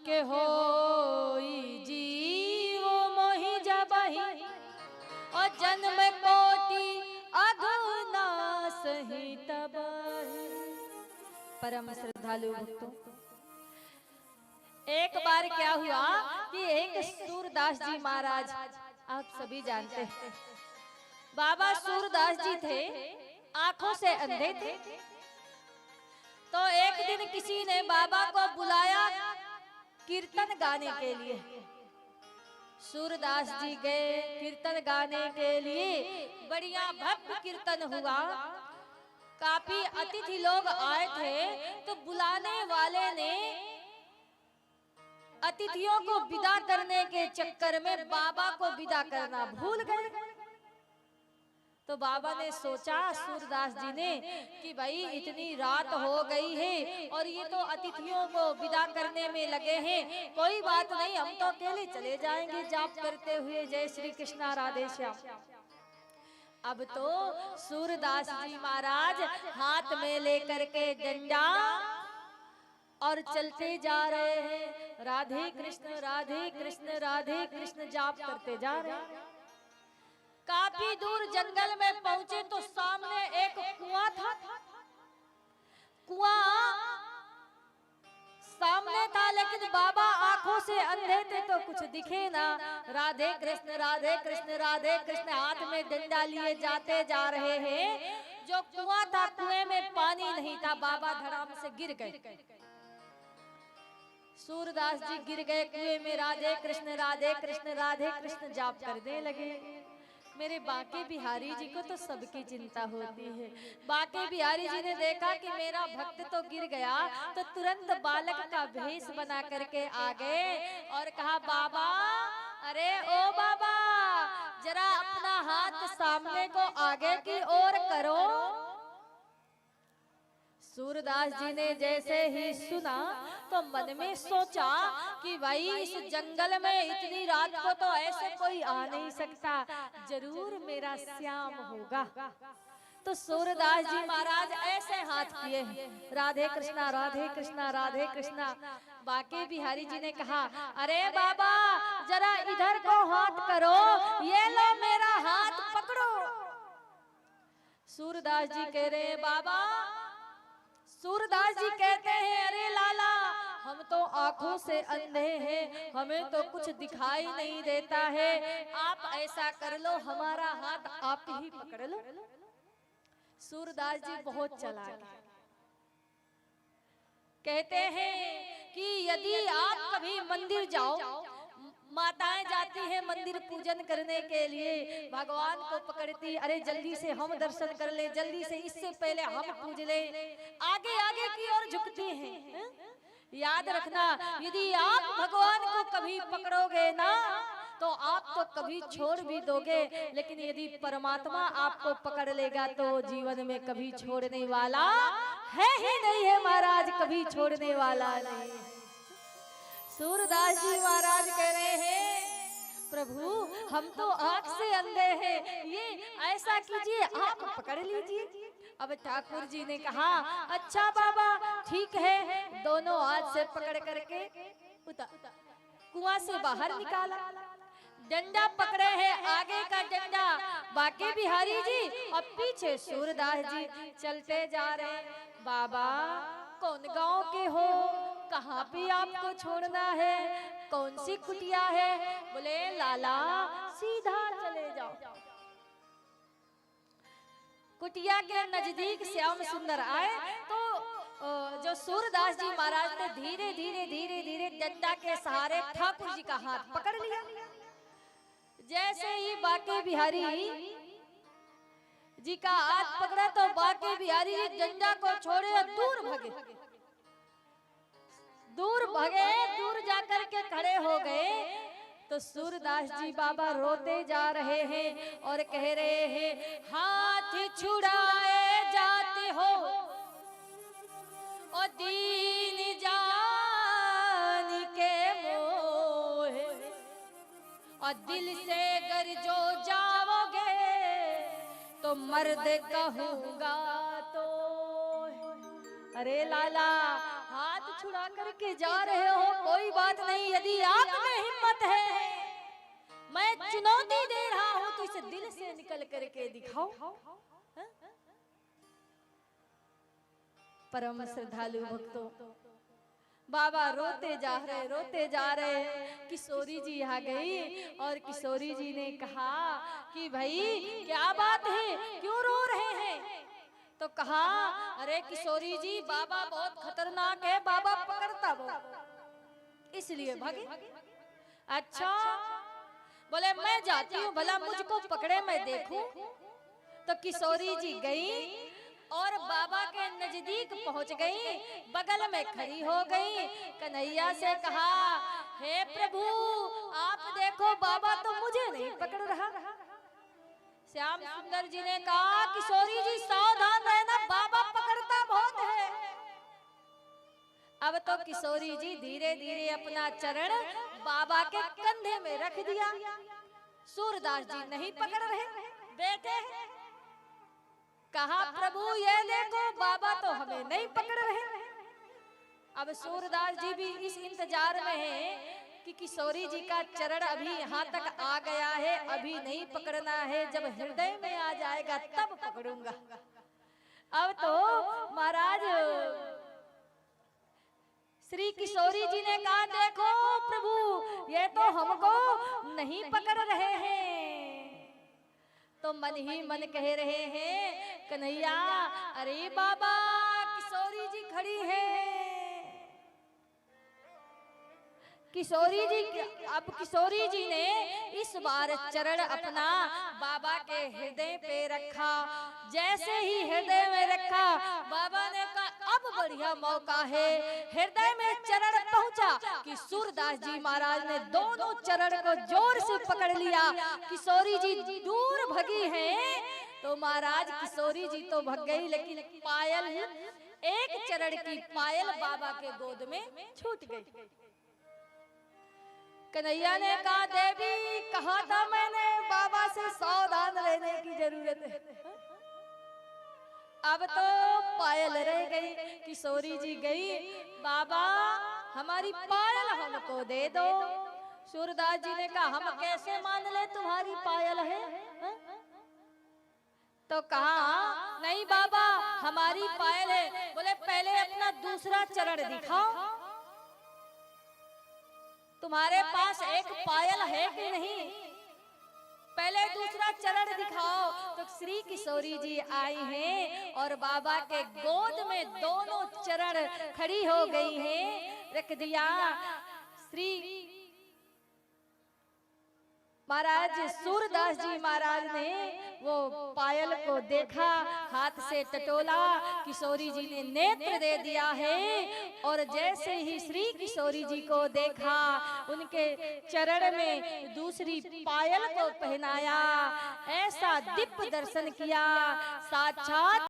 के होई जीव मोहि जबहि और जन्म कोटि अगुना सही तबहि। परम श्रद्धालु भक्तों, एक बार क्या हुआ कि एक सूरदास जी महाराज, आप सभी जानते हैं बाबा सूरदास जी थे, आंखों से अंधे थे। तो एक दिन किसी ने बाबा को बुलाया कीर्तन गाने के लिए। सूरदास जी गए कीर्तन गाने के लिए, बढ़िया भव्य कीर्तन हुआ, काफी अतिथि लोग आए थे। तो बुलाने वाले ने अतिथियों को विदा करने के चक्कर में बाबा को विदा करना भूल गए। तो बाबा ने सोचा सूरदास जी ने कि भाई इतनी रात हो गई है और ये तो अतिथियों को विदा करने में लगे हैं, कोई बात नहीं, हम तो अकेले चले जाएंगे जाप करते हुए जय श्री कृष्णा राधे श्याम। अब तो सूरदास जी महाराज हाथ में लेकर के डंडा और चलते जा रहे हैं, राधे कृष्ण राधे कृष्ण राधे कृष्ण जाप करते जा रहे हैं। काफी दूर जंगल में पहुंचे तो सामने एक कुआं था। कुआं सामने था, लेकिन बाबा आंखों से अंधे थे तो कुछ दिखे ना। राधे कृष्ण राधे कृष्ण राधे कृष्ण हाथ में डंडा लिए जाते जा रहे हैं। जो कुआं था, कुएं में पानी नहीं था, बाबा धड़ाम से गिर गए। सूरदास जी गिर गए कुएं में, राधे कृष्ण राधे कृष्ण जाप करने लगे। मेरे बाके बिहारी जी को तो सबकी चिंता होती है। बाके बिहारी जी ने देखा कि मेरा भक्त तो गिर गया, तो तुरंत बालक का भेष बना करके आ गए और कहा, बाबा, अरे ओ बाबा, जरा अपना हाथ सामने को आगे की ओर करो। सूरदास जी ने जैसे ही सुना तो मन में सोचा कि भाई इस जंगल में इतनी रात को तो ऐसे कोई आ नहीं सकता, जरूर मेरा श्याम होगा। तो सूरदास जी महाराज ऐसे हाथ किए, राधे कृष्णा राधे कृष्णा राधे कृष्णा। बाके बिहारी जी ने कहा, अरे बाबा, जरा इधर को हाथ करो, ये लो मेरा हाथ पकड़ो। सूरदास जी कह रहे, बाबा, सूरदास जी कहते हैं, अरे लाला, हम तो आंखों से अंधे हैं, हमें तो कुछ दिखाई नहीं देता है, आप ऐसा कर लो, हमारा हाथ आप ही पकड़ लो। सूरदास जी बहुत चालाक हैं। कहते हैं कि यदि आप कभी मंदिर जाओ, माताएं जाती हैं मंदिर पूजन करने के लिए, भगवान को पकड़ती, अरे जल्दी से हम दर्शन कर ले, जल्दी से, इससे पहले हम पूज ले, आगे आगे की ओर झुकती हैं। याद रखना, यदि आप भगवान को कभी पकड़ोगे ना तो आप तो कभी छोड़ भी दोगे, लेकिन यदि परमात्मा आपको पकड़ लेगा तो जीवन में कभी छोड़ने वाला है ही नहीं है महाराज, कभी छोड़ने वाला नहीं। सूरदास जी महाराज कह रहे हैं, प्रभु, हम तो आंख से अंधे हैं, ये ऐसा कीजिए, आप पकड़ लीजिए। अब ठाकुर जी ने कहा, अच्छा बाबा, ठीक है। दोनों हाथ से पकड़ करके कुआं से बाहर निकाला। डंडा पकड़े हैं, आगे का डंडा बाके बिहारी जी और पीछे सूरदास जी चलते जा रहे। बाबा, कौन गांव के हो, कहाँ पे आपको छोड़ना है, कौन सी कुटिया है? बोले, लाला, सीधा चले जाओ। कुटिया के नजदीक श्याम सुंदर आए तो जो सूरदास जी महाराज ने धीरे धीरे धीरे धीरे डंडा के सहारे ठाकुर जी का हाथ पकड़ लिया। जैसे ही बाके बिहारी जी का हाथ पकड़ा तो बाके बिहारी जी डंडा को छोड़े और दूर भागे, दूर जाकर के खड़े हो गए। तो सूरदास जी बाबा रोते जा रहे हैं और कह रहे हैं, हाथ छुड़ाए जाते हो और दीन जान के मोह, और दिल से अगर जो जाओगे तो मर्द कहूंगा तो। अरे लाला, हाथ छुड़ा करके जा रहे हो, कोई बात बात है, मैं चुनौती दे रहा हूं तो इसे दिल से निकल करके दिखाओ। हा? परम श्रद्धालु भक्तों, बाबा रोते जा रहे। किशोरी जी आ गई और किशोरी जी ने कहा कि भाई क्या बात है, क्यों रो रहे हैं? तो कहा, अरे किशोरी जी, बाबा बहुत खतरनाक है, बाबा पकड़ता बहुत, इसलिए भागे। अच्छा, बोले मैं जाती हूँ, भला मुझको पकड़े, मैं देखूं। तो किशोरी जी गई और बाबा के नजदीक पहुंच गई, बगल में खड़ी हो गई, कन्हैया से कहा, हे प्रभु आप देखो, बाबा तो मुझे नहीं पकड़ रहा। श्याम सुंदर जी ने कहा, किशोरी जी सावधान रहना, बाबा पकड़ता बहुत है। अब तो किशोरी जी धीरे धीरे अपना चरण बाबा के कंधे में रख दिया। सूरदास जी नहीं पकड़ रहे, बैठे। कहा, प्रभु ये देखो, बाबा तो हमें नहीं पकड़ रहे। अब सूरदास जी भी इस इंतजार में हैं कि किशोरी जी का चरण अभी यहाँ तक आ गया है, अभी नहीं पकड़ना है, जब हृदय में आ जाएगा तब पकड़ूंगा। अब तो महाराज श्री किशोरी जी ने कहा, देखो प्रभु ये तो हमको नहीं पकड़ रहे हैं। तो मन ही मन कह रहे हैं, कन्हैया अरे बाबा, किशोरी जी खड़ी है। किशोरी जी, अब किशोरी जी ने इस बार चरण अपना बाबा के हृदय पे रखा। जैसे ही हृदय में रखा, बाबा ने कहा अब बढ़िया मौका है। हृदय में चरण पहुंचा कि सूरदास जी महाराज ने दोनों चरण को जोर से पकड़ लिया। किशोरी जी दूर भगी हैं तो महाराज किशोरी जी तो भग गई, लेकिन पायल, एक चरण की पायल बाबा के गोद में छूट गई। कन्हैया ने कहा, देवी कहा था मैंने, बाबा से सावधान रहने की जरूरत है। अब तो पायल रह गई। किशोरी जी गई, बाबा हमारी पायल हमको दे दो। सूरदास जी ने कहा, हम कैसे मान ले तुम्हारी पायल है? तो कहा, नहीं बाबा हमारी पायल है। बोले पहले अपना दूसरा चरण दिखाओ, तुम्हारे पास एक पायल है कि नहीं, पहले दूसरा चरण दिखाओ। तो श्री किशोरी जी आई हैं और बाबा के गोद में दोनों चरण खड़ी हो गई हैं, रख दिया। श्री महाराज सूरदास जी महाराज ने वो पायल को देखा, हाथ से टटोला, किशोरी जी ने नेत्र दे दिया है। और जैसे ही श्री किशोरी जी को देखा, उनके चरण में दूसरी पायल को पहनाया, ऐसा दिव्य दर्शन किया, साक्षात